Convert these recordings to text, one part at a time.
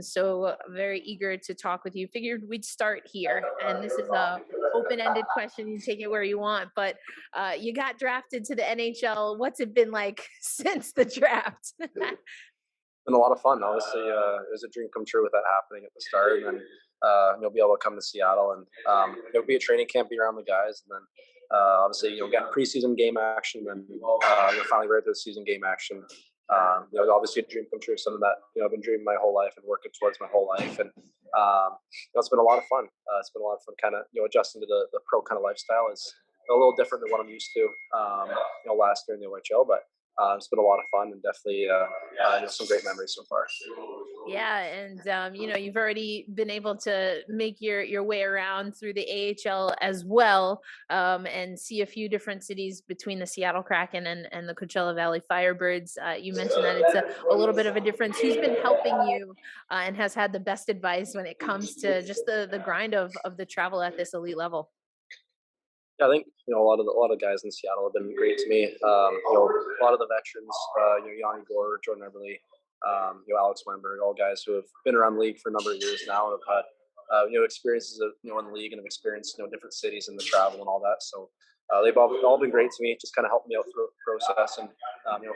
So very eager to talk with you. Figured we'd start here, and this is a open-ended question. You take it where you want, but you got drafted to the NHL. What's it been like since the draft? Been a lot of fun. Obviously, it was a dream come true with that happening at the start, and then you'll be able to come to Seattle and it'll be a training camp, be around the guys, and then obviously you'll get preseason game action, and you'll finally ready for the season game action. Obviously a dream come true, something that I've been dreaming my whole life and working towards my whole life, and it's been a lot of fun. It's been a lot of fun, kind of adjusting to the pro kind of lifestyle is a little different than what I'm used to. Last year in the OHL, but it's been a lot of fun and definitely some great memories so far. Yeah, and you've already been able to make your way around through the AHL as well, and see a few different cities between the Seattle Kraken and the Coachella Valley Firebirds. You mentioned that it's a little bit of a difference. Who's been helping you and has had the best advice when it comes to just the grind of the travel at this elite level? Yeah, I think a lot of guys in Seattle have been great to me. A lot of the veterans, Yanni Gore, Jordan Eberle, Alex Weinberg, all guys who have been around the league for a number of years now and have had experiences of in the league and have experienced different cities and the travel and all that. So they've all been great to me. Just kind of helped me out through the process and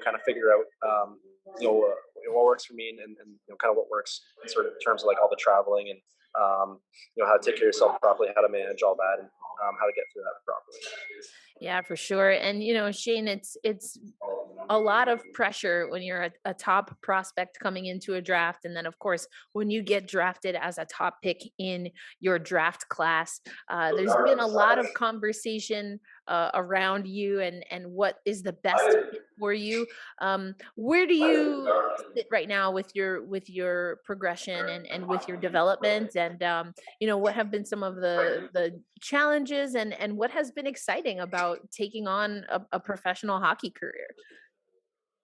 kind of figure out what works for me and kind of what works in sort of terms of like all the traveling and how to take care of yourself properly, how to manage all that, and how to get through that properly. Yeah, for sure. And Shane, it's a lot of pressure when you're a top prospect coming into a draft, and then of course when you get drafted as a top pick in your draft class. There's been a lot of conversation around you and what is the best fit for you. Where do you sit right now with your progression and with your development, and what have been some of the challenges, and what has been exciting about taking on a professional hockey career?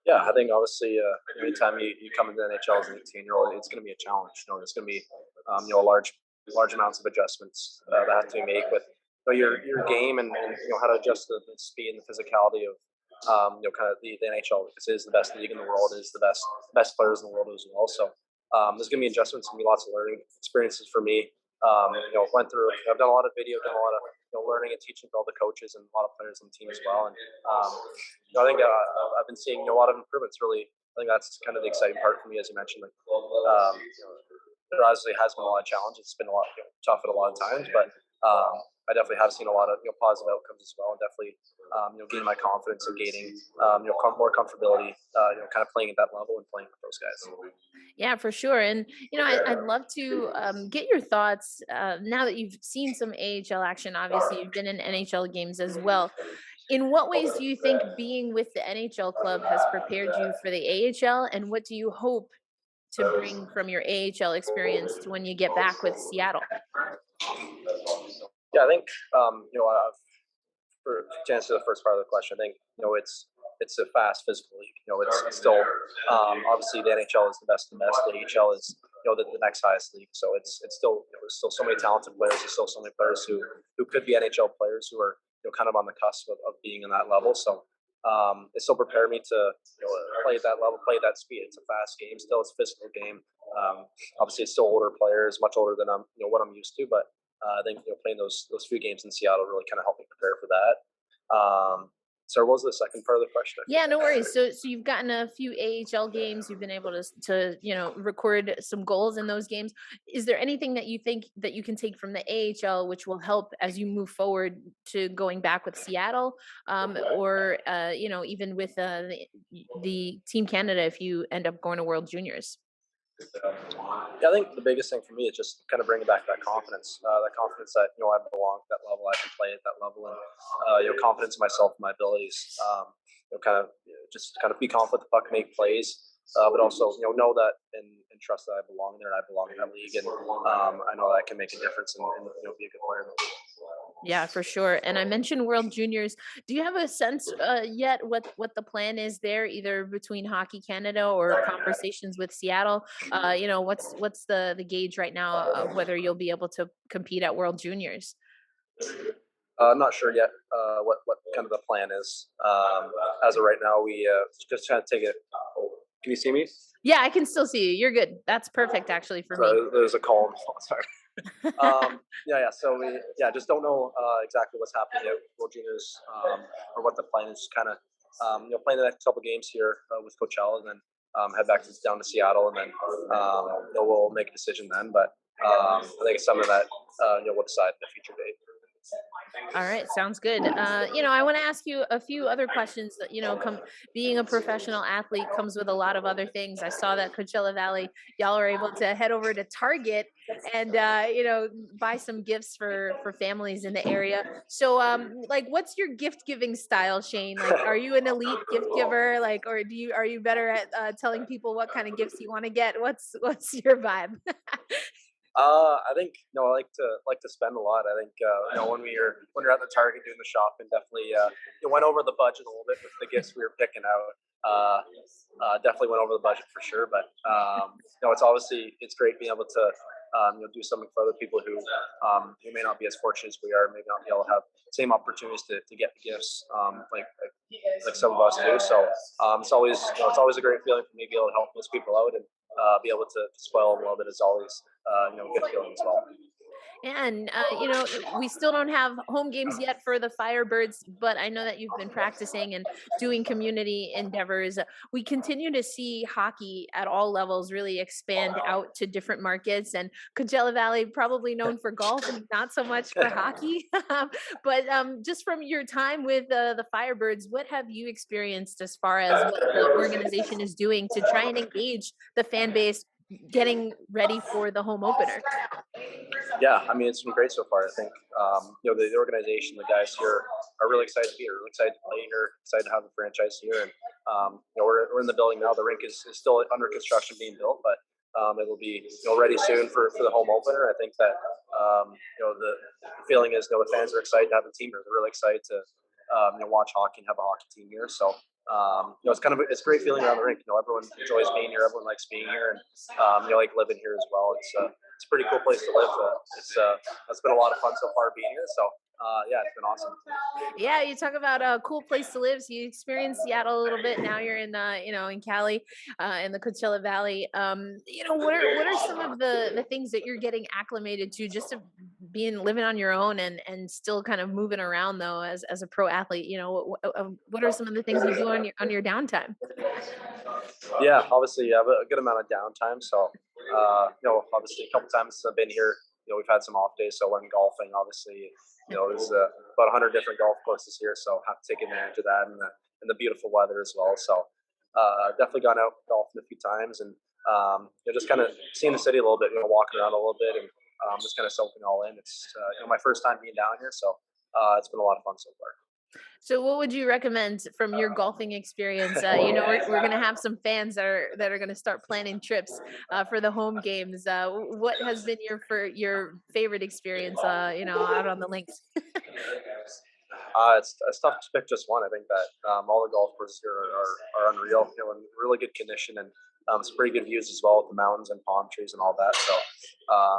Yeah, I think obviously anytime you come into the NHL as an 18-year-old, it's going to be a challenge. It's going to be large amounts of adjustments that have to be made with your game and how to adjust the speed and the physicality of kind of the NHL, because it is the best league in the world, it is the best players in the world as well. So there's going to be adjustments, going to be lots of learning experiences for me. Went through. I've done a lot of video, done a lot of learning and teaching with all the coaches and a lot of players on the team as well. And I think I've been seeing a lot of improvements. Really, I think that's kind of the exciting part for me, as you mentioned. Like, there obviously has been a lot of challenges. It's been a lot tough at a lot of times, but I definitely have seen a lot of positive outcomes as well, and definitely gaining my confidence and gaining more comfortability, kind of playing at that level and playing with those guys. Yeah, for sure. And I'd love to get your thoughts now that you've seen some AHL action. Obviously, you've been in NHL games as well. In what ways do you think being with the NHL club has prepared you for the AHL, and what do you hope to bring from your AHL experience to when you get back with Seattle? Yeah, I think to answer the first part of the question, I think it's a fast physical league. It's still obviously the NHL is the best of the best. The AHL is the next highest league. So it's still there's still so many talented players. There's still so many players who could be NHL players who are kind of on the cusp of being in that level. So it still prepared me to play at that level, play at that speed. It's a fast game. Still, it's a physical game. Obviously, it's still older players, much older than what I'm used to. But I think playing those few games in Seattle really kind of helped me prepare for that. So what was the second part of the question? Yeah, no worries. So you've gotten a few AHL games. You've been able to record some goals in those games. Is there anything that you think that you can take from the AHL which will help as you move forward to going back with Seattle, or even with the Team Canada if you end up going to World Juniors? Yeah, I think the biggest thing for me is just kind of bringing back that confidence that I belong at that level, I can play at that level, and confidence in myself and my abilities. Just kind of be confident the puck, make plays, but also know that and trust that I belong there and I belong in that league, and I know that I can make a difference and be a good player. Yeah, for sure. And I mentioned World Juniors. Do you have a sense yet what the plan is there, either between Hockey Canada or conversations with Seattle? What's the gauge right now of whether you'll be able to compete at World Juniors? I'm not sure yet what kind of the plan is. As of right now, we just trying to take it Can you see me? Yeah, I can still see you. You're good. That's perfect actually for me. So there's a call on the phone. Sorry. Yeah. So we, just don't know exactly what's happening yet with World Juniors, or what the plan is. Kind of, playing the next couple games here with Coachella, and then head back down to Seattle, and then we'll make a decision then. But I think it's something that we'll decide at a future date. All right, sounds good. I want to ask you a few other questions that, being a professional athlete comes with a lot of other things. I saw that Coachella Valley, y'all are able to head over to Target and, buy some gifts for families in the area. So, like, what's your gift giving style, Shane? Like, are you an elite gift giver? Like, or are you better at telling people what kind of gifts you want to get? What's your vibe? I think I like to spend a lot. I think when we're at the Target doing the shopping, definitely it went over the budget a little bit with the gifts we were picking out. Definitely went over the budget for sure. But it's great being able to do something for other people who may not be as fortunate as we are, maybe not be able to have same opportunities to get gifts like some of us do. So it's always a great feeling for me to be able to help those people out and be able to spoil them a little bit is always good feeling as well. And we still don't have home games yet for the Firebirds, but I know that you've been practicing and doing community endeavors. We continue to see hockey at all levels really expand out to different markets, and Coachella Valley probably known for golf, not so much for hockey. But just from your time with the Firebirds, what have you experienced as far as what the organization is doing to try and engage the fan base getting ready for the home opener? Yeah, I mean, it's been great so far. I think the organization, the guys here are really excited to be here, really excited to play here, excited to have the franchise here, and we're in the building now. The rink is still under construction, being built, but it'll be ready soon for the home opener. I think that the feeling is the fans are excited to have a team here. They're really excited to watch hockey and have a hockey team here. So it's a great feeling around the rink. Everyone enjoys being here. Everyone likes being here, and like living here as well. It's a pretty cool place to live. It's been a lot of fun so far being here. So it's been awesome. Yeah, you talk about a cool place to live. So you experienced Seattle a little bit. Now you're in, in Cali, in the Coachella Valley. What are some of the things that you're getting acclimated to just to being living on your own and still kind of moving around though as a pro athlete? What are some of the things you do on your downtime? Yeah, obviously you have a good amount of downtime. So obviously a couple times I've been here. We've had some off days. So I went golfing. Obviously, there's about 100 different golf courses here, so have to take advantage of that and the beautiful weather as well. So definitely gone out golfing a few times and just kind of seeing the city a little bit, walking around a little bit and just kind of soaking it all in. It's my first time being down here, so it's been a lot of fun so far. So, what would you recommend from your golfing experience? We're going to have some fans that are going to start planning trips for the home games. What has been your favorite experience? Out on the links. It's tough to pick just one. I think that all the golf courses here are unreal, in really good condition and some pretty good views as well with the mountains and palm trees and all that. So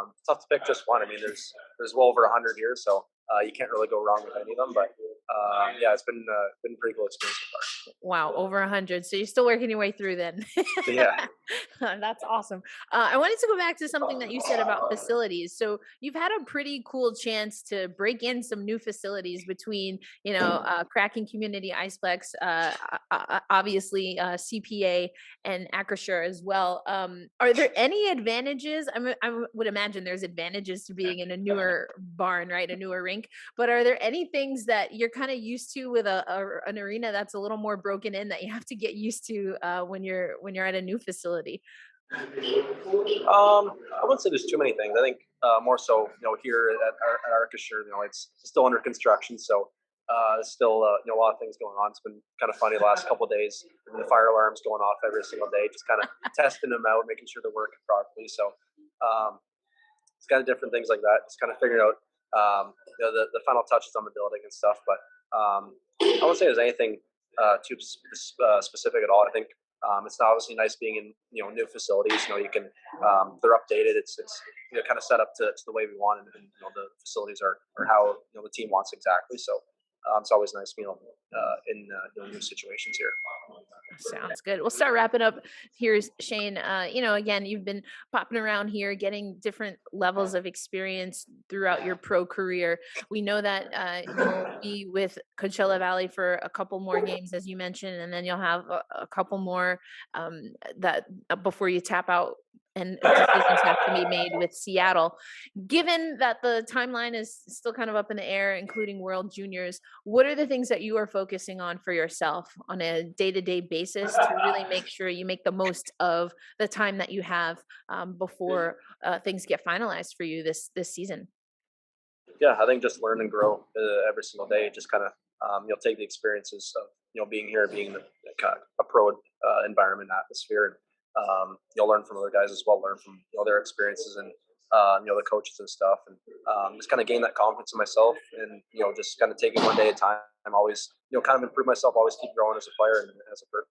it's tough to pick just one. I mean, there's well over 100 here, so you can't really go wrong with any of them. But it's been a pretty cool experience so far. Wow, over 100. So you're still working your way through then. Yeah. That's awesome. I wanted to go back to something that you said about facilities. So you've had a pretty cool chance to break in some new facilities between, Kraken Community Iceplex, obviously CPA and Acrisure as well. Are there any advantages? I would imagine there's advantages to being in a newer barn, right? A newer rink. But are there any things that you're kind of used to with an arena that's a little more broken in that you have to get used to when you're at a new facility? I wouldn't say there's too many things. I think more so, here at Arcasure, it's still under construction, so there's still a lot of things going on. It's been kind of funny the last couple of days. The fire alarms going off every single day, just kind of testing them out, making sure they're working properly. So it's kind of different things like that. Just kind of figuring out the final touches on the building and stuff. But I wouldn't say there's anything too specific at all. I think it's obviously nice being in new facilities. You can they're updated. It's kind of set up to the way we want, and the facilities are how the team wants exactly. So it's always nice, in new situations here. Sounds good. We'll start wrapping up here, Shane. Again, you've been popping around here, getting different levels of experience throughout your pro career. We know that you'll be with Coachella Valley for a couple more games, as you mentioned, and then you'll have a couple more that before you tap out and decisions have to be made with Seattle. Given that the timeline is still kind of up in the air, including World Juniors, what are the things that you are focusing on for yourself on a day-to-day basis to really make sure you make the most of the time that you have before things get finalized for you this season? Yeah, I think just learn and grow every single day. Just kind of you'll take the experiences of being here, being in kind of a pro environment atmosphere, and you'll learn from other guys as well. Learn from their experiences and the coaches and stuff, and just kind of gain that confidence in myself, and just kind of take it one day at a time. I'm always kind of improve myself, always keep growing as a player and as a person.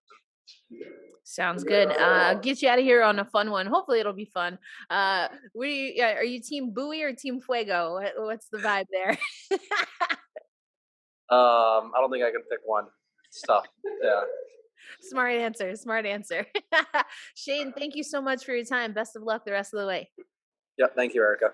Sounds good. I'll get you out of here on a fun one. Hopefully it'll be fun. Are you team buoy or team fuego? What's the vibe there? I don't think I can pick one. It's tough. Yeah. Smart answer. Smart answer. Shane, thank you so much for your time. Best of luck the rest of the way. Yeah. Thank you, Erica.